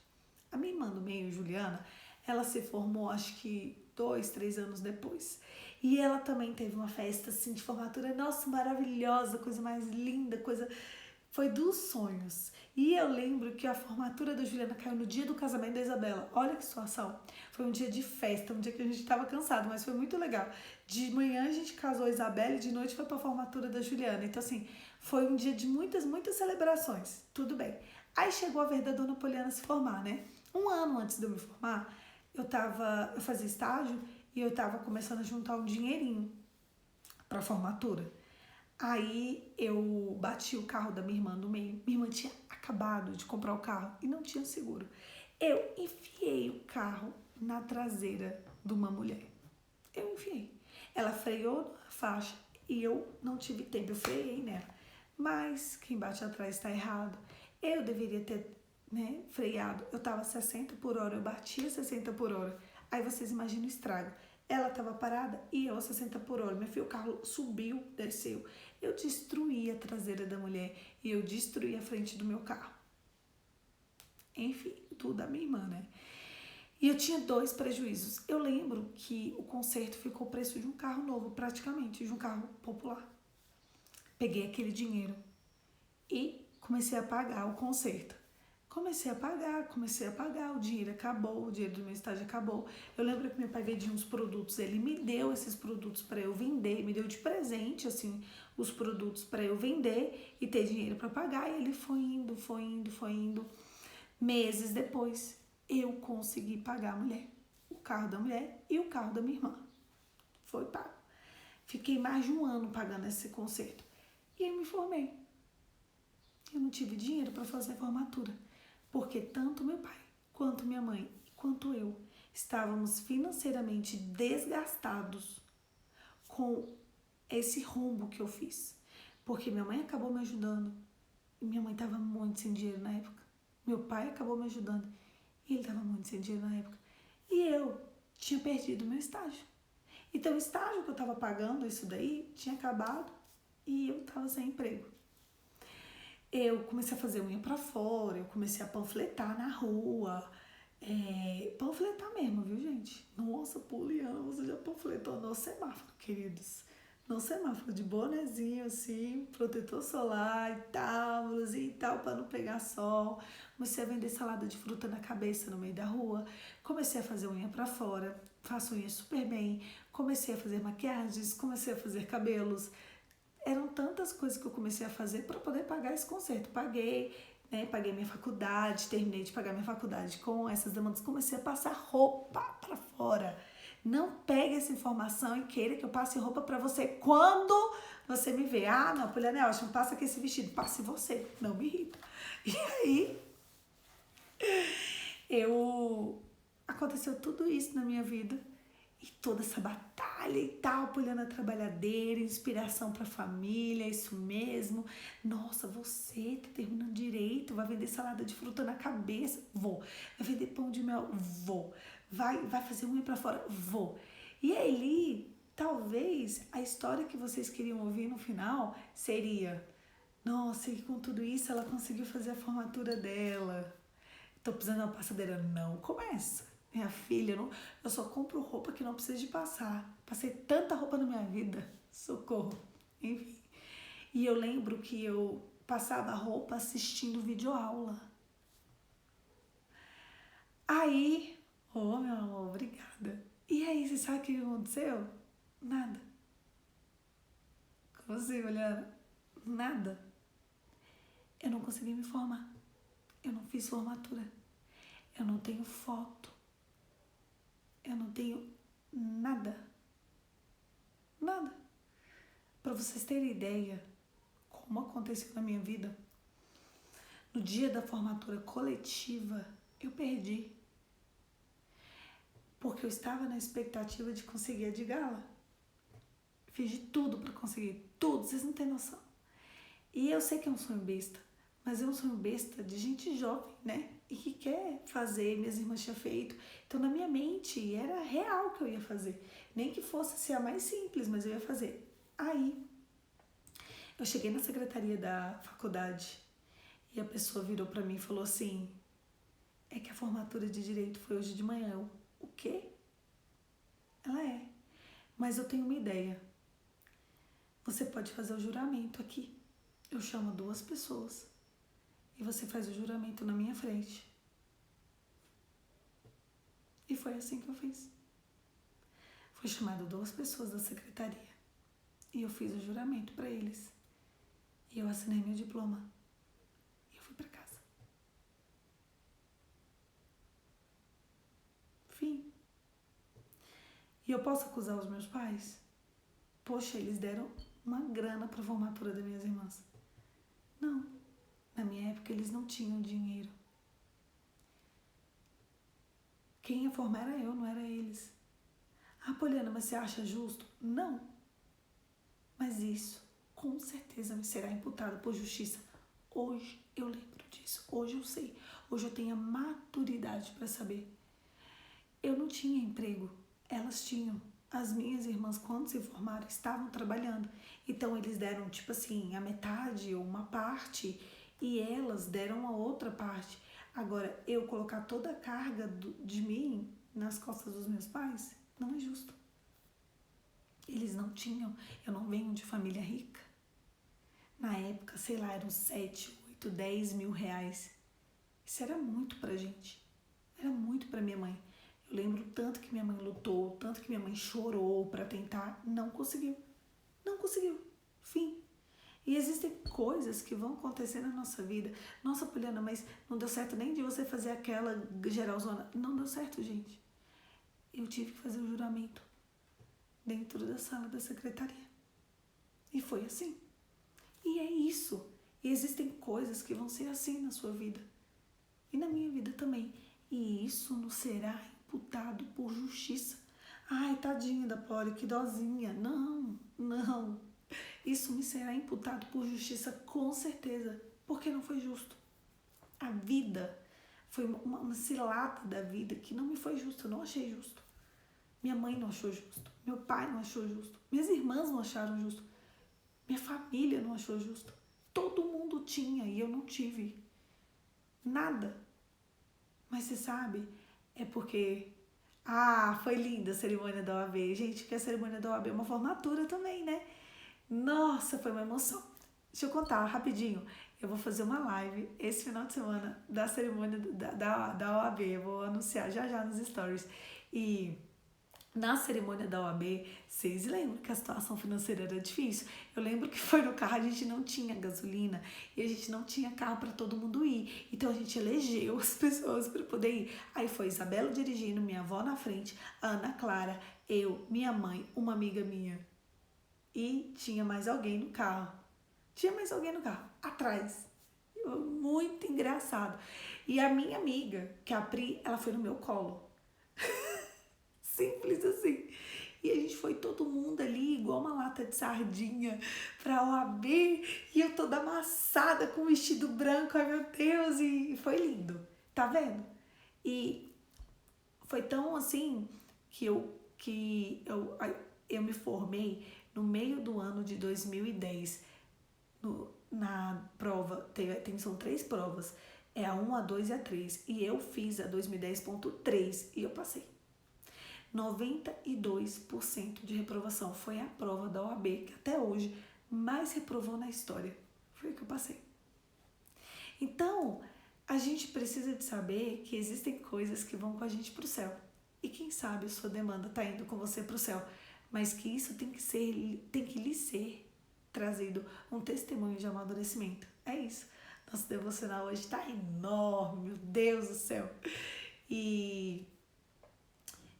A minha irmã do meio, Juliana, ela se formou acho que 2, 3 anos depois. E ela também teve uma festa assim de formatura, nossa, maravilhosa, coisa mais linda, foi dos sonhos. E eu lembro que a formatura da Juliana caiu no dia do casamento da Isabela. Olha que situação. Foi um dia de festa, um dia que a gente estava cansado, mas foi muito legal. De manhã a gente casou a Isabela e de noite foi para a formatura da Juliana. Então assim, foi um dia de muitas celebrações. Tudo bem. Aí chegou a vez da dona Poliana se formar, né? Um ano antes de eu me formar, eu fazia estágio e eu estava começando a juntar um dinheirinho para a formatura. Aí eu bati o carro da minha irmã no meio. Minha irmã tinha acabado de comprar o carro e não tinha seguro. Eu enfiei o carro na traseira de uma mulher. Eu enfiei. Ela freou na faixa e eu não tive tempo. Eu freiei nela. Mas quem bate atrás está errado. Eu deveria ter, freado. Eu tava 60 por hora, eu batia 60 por hora. Aí vocês imaginam o estrago. Ela tava parada e eu a 60 por hora. Meu filho, o carro subiu, desceu. Eu destruí a traseira da mulher e eu destruí a frente do meu carro. Enfim, tudo da minha irmã, né? E eu tinha 2 prejuízos. Eu lembro que o conserto ficou o preço de um carro novo, praticamente, de um carro popular. Peguei aquele dinheiro e comecei a pagar o conserto. Comecei a pagar, o dinheiro acabou, o dinheiro do meu estágio acabou. Eu lembro que meu pai vendia uns produtos, ele me deu esses produtos para eu vender, me deu de presente, assim, os produtos para eu vender e ter dinheiro para pagar. E ele foi indo. Meses depois, eu consegui pagar a mulher, o carro da mulher e o carro da minha irmã. Foi pago. Fiquei mais de um ano pagando esse conserto. E eu me formei. Eu não tive dinheiro para fazer a formatura, porque tanto meu pai, quanto minha mãe, quanto eu, estávamos financeiramente desgastados com esse rombo que eu fiz. Porque minha mãe acabou me ajudando, e minha mãe estava muito sem dinheiro na época. Meu pai acabou me ajudando, e ele estava muito sem dinheiro na época. E eu tinha perdido meu estágio. Então o estágio que eu estava pagando, isso daí, tinha acabado, e eu estava sem emprego. Eu comecei a fazer unha pra fora, eu comecei a panfletar na rua. Panfletar mesmo, viu, gente? Nossa, Poliana, você já panfletou no semáforo, queridos. No semáforo, de bonezinho, assim, protetor solar e tal, blusinha e tal, pra não pegar sol. Comecei a vender salada de fruta na cabeça, no meio da rua. Comecei a fazer unha pra fora, faço unha super bem. Comecei a fazer maquiagens, comecei a fazer cabelos. Eram tantas coisas que eu comecei a fazer para poder pagar esse conserto. Paguei, paguei minha faculdade, terminei de pagar minha faculdade com essas demandas. Comecei a passar roupa para fora. Não pegue essa informação e queira que eu passe roupa para você quando você me vê. Ah, não, Poliana é ótimo, passa aqui esse vestido. Passe você, não me irrita. E aí, aconteceu tudo isso na minha vida. E toda essa batalha e tal, Poliana trabalhadeira, inspiração pra família, isso mesmo. Nossa, você tá terminando direito, vai vender salada de fruta na cabeça? Vou. Vai vender pão de mel? Vou. Vai fazer unha pra fora? Vou. E aí, talvez a história que vocês queriam ouvir no final seria: nossa, e com tudo isso ela conseguiu fazer a formatura dela. Tô precisando de uma passadeira. Não começa. Minha filha, eu só compro roupa que não precisa de passar. Passei tanta roupa na minha vida. Socorro. Enfim. E eu lembro que eu passava roupa assistindo videoaula. Aí, meu amor, obrigada. E aí, você sabe o que aconteceu? Nada. Você olhando, nada. Eu não consegui me formar. Eu não fiz formatura. Eu não tenho foto. Eu não tenho nada. Nada. Para vocês terem ideia como aconteceu na minha vida, no dia da formatura coletiva, eu perdi. Porque eu estava na expectativa de conseguir a de gala. Fiz de tudo para conseguir. Tudo, vocês não têm noção. E eu sei que é um sonho besta, mas é um sonho besta de gente jovem, né? E que quer fazer, minhas irmãs tinham feito. Então, na minha mente, era real que eu ia fazer. Nem que fosse ser a mais simples, mas eu ia fazer. Aí, eu cheguei na secretaria da faculdade e a pessoa virou pra mim e falou assim: é que a formatura de Direito foi hoje de manhã. Eu, o quê? Ela é. Mas eu tenho uma ideia. Você pode fazer o juramento aqui. Eu chamo 2 pessoas e você faz o juramento na minha frente. E foi assim que eu fiz. Fui chamado 2 pessoas da secretaria e eu fiz o juramento para eles. E eu assinei meu diploma. E eu fui para casa. Fim. E eu posso acusar os meus pais? Poxa, eles deram uma grana para a formatura das minhas irmãs. Não. Na minha época, eles não tinham dinheiro. Quem ia formar era eu, não era eles. Ah, Poliana, mas você acha justo? Não. Mas isso, com certeza, me será imputado por justiça. Hoje eu lembro disso. Hoje eu sei. Hoje eu tenho a maturidade para saber. Eu não tinha emprego. Elas tinham. As minhas irmãs, quando se formaram, estavam trabalhando. Então, eles deram, tipo assim, a metade ou uma parte e elas deram a outra parte. Agora, eu colocar toda a carga de mim nas costas dos meus pais, não é justo. Eles não tinham, eu não venho de família rica. Na época, sei lá, eram 7, 8, 10 mil reais. Isso era muito pra gente. Era muito pra minha mãe. Eu lembro tanto que minha mãe lutou, tanto que minha mãe chorou pra tentar. Não conseguiu. Não conseguiu. Fim. E existem coisas que vão acontecer na nossa vida. Nossa, Poliana, mas não deu certo nem de você fazer aquela geralzona. Não deu certo, gente. Eu tive que fazer o juramento dentro da sala da secretaria. E foi assim. E é isso. E existem coisas que vão ser assim na sua vida. E na minha vida também. E isso não será imputado por justiça. Ai, tadinha da Poli, que dozinha. Não, não. Isso me será imputado por justiça com certeza. Porque não foi justo. A vida foi uma cilada da vida que não me foi justa. Eu não achei justo. Minha mãe não achou justo. Meu pai não achou justo. Minhas irmãs não acharam justo. Minha família não achou justo. Todo mundo tinha e eu não tive. Nada. Mas você sabe, é porque... Ah, foi linda a cerimônia da OAB. Gente, que a cerimônia da OAB é uma formatura também, né? Nossa, foi uma emoção. Deixa eu contar rapidinho. Eu vou fazer uma live esse final de semana da cerimônia da OAB. Eu vou anunciar já nos stories. E... na cerimônia da OAB, vocês lembram que a situação financeira era difícil? Eu lembro que foi no carro, a gente não tinha gasolina e a gente não tinha carro para todo mundo ir. Então a gente elegeu as pessoas para poder ir. Aí foi Isabela dirigindo, minha avó na frente, a Ana Clara, eu, minha mãe, uma amiga minha. E tinha mais alguém no carro. Atrás. Muito engraçado. E a minha amiga, que é a Pri, ela foi no meu colo. Simples assim. E a gente foi todo mundo ali, igual uma lata de sardinha, pra OAB. E eu toda amassada com o vestido branco, ai meu Deus, e foi lindo. Tá vendo? E foi tão assim que eu me formei no meio do ano de 2010. Na prova, são 3 provas. É a 1, a 2 e a 3. E eu fiz a 2010.3 e eu passei. 92% de reprovação. Foi a prova da OAB que até hoje mais reprovou na história. Foi o que eu passei. Então, a gente precisa de saber que existem coisas que vão com a gente para o céu. E quem sabe a sua demanda está indo com você para o céu. mas que isso tem que lhe ser trazido um testemunho de amadurecimento. É isso. Nosso devocional hoje está enorme, meu Deus do céu. E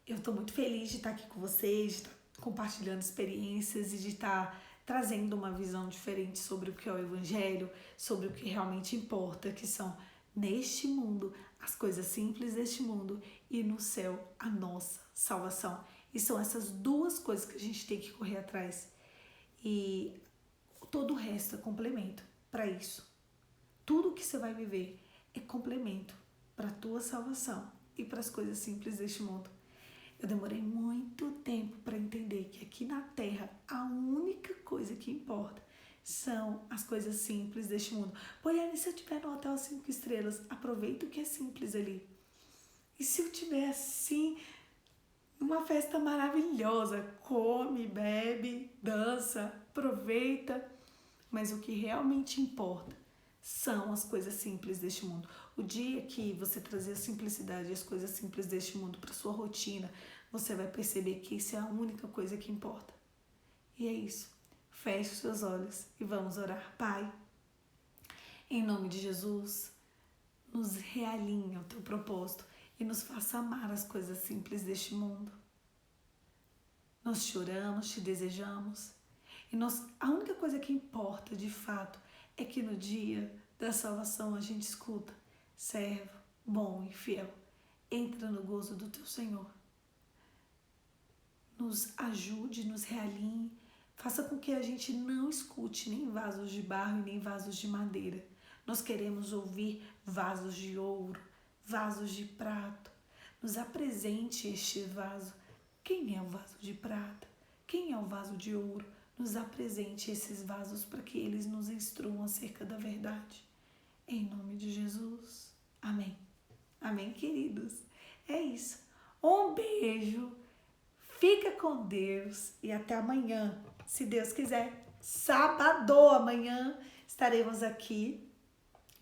eu estou muito feliz de estar aqui com vocês, de estar compartilhando experiências e de estar trazendo uma visão diferente sobre o que é o Evangelho, sobre o que realmente importa, que são neste mundo as coisas simples deste mundo e no céu a nossa salvação. E são essas duas coisas que a gente tem que correr atrás. E todo o resto é complemento para isso. Tudo que você vai viver é complemento para a tua salvação e para as coisas simples deste mundo. Eu demorei muito tempo para entender que aqui na Terra a única coisa que importa são as coisas simples deste mundo. Porém, se eu estiver no hotel 5 estrelas, aproveita o que é simples ali. E se eu estiver assim, numa festa maravilhosa, come, bebe, dança, aproveita. Mas o que realmente importa são as coisas simples deste mundo. O dia que você trazer a simplicidade e as coisas simples deste mundo para sua rotina, você vai perceber que isso é a única coisa que importa. E é isso. Feche os seus olhos e vamos orar. Pai, em nome de Jesus, nos realinha o teu propósito e nos faça amar as coisas simples deste mundo. Nós te oramos, te desejamos. E a única coisa que importa, de fato, é que no dia da salvação a gente escuta: servo, bom e fiel, entra no gozo do teu Senhor. Nos ajude, nos realinhe, faça com que a gente não escute nem vasos de barro e nem vasos de madeira. Nós queremos ouvir vasos de ouro, vasos de prata. Nos apresente este vaso. Quem é o vaso de prata? Quem é o vaso de ouro? Nos apresente esses vasos para que eles nos instruam acerca da verdade. Em nome de Jesus. Amém. Amém, queridos. É isso. Um beijo. Fica com Deus e até amanhã, se Deus quiser. Sábado, amanhã, estaremos aqui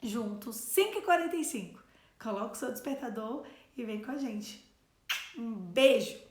juntos, 5h45. Coloca o seu despertador e vem com a gente. Um beijo!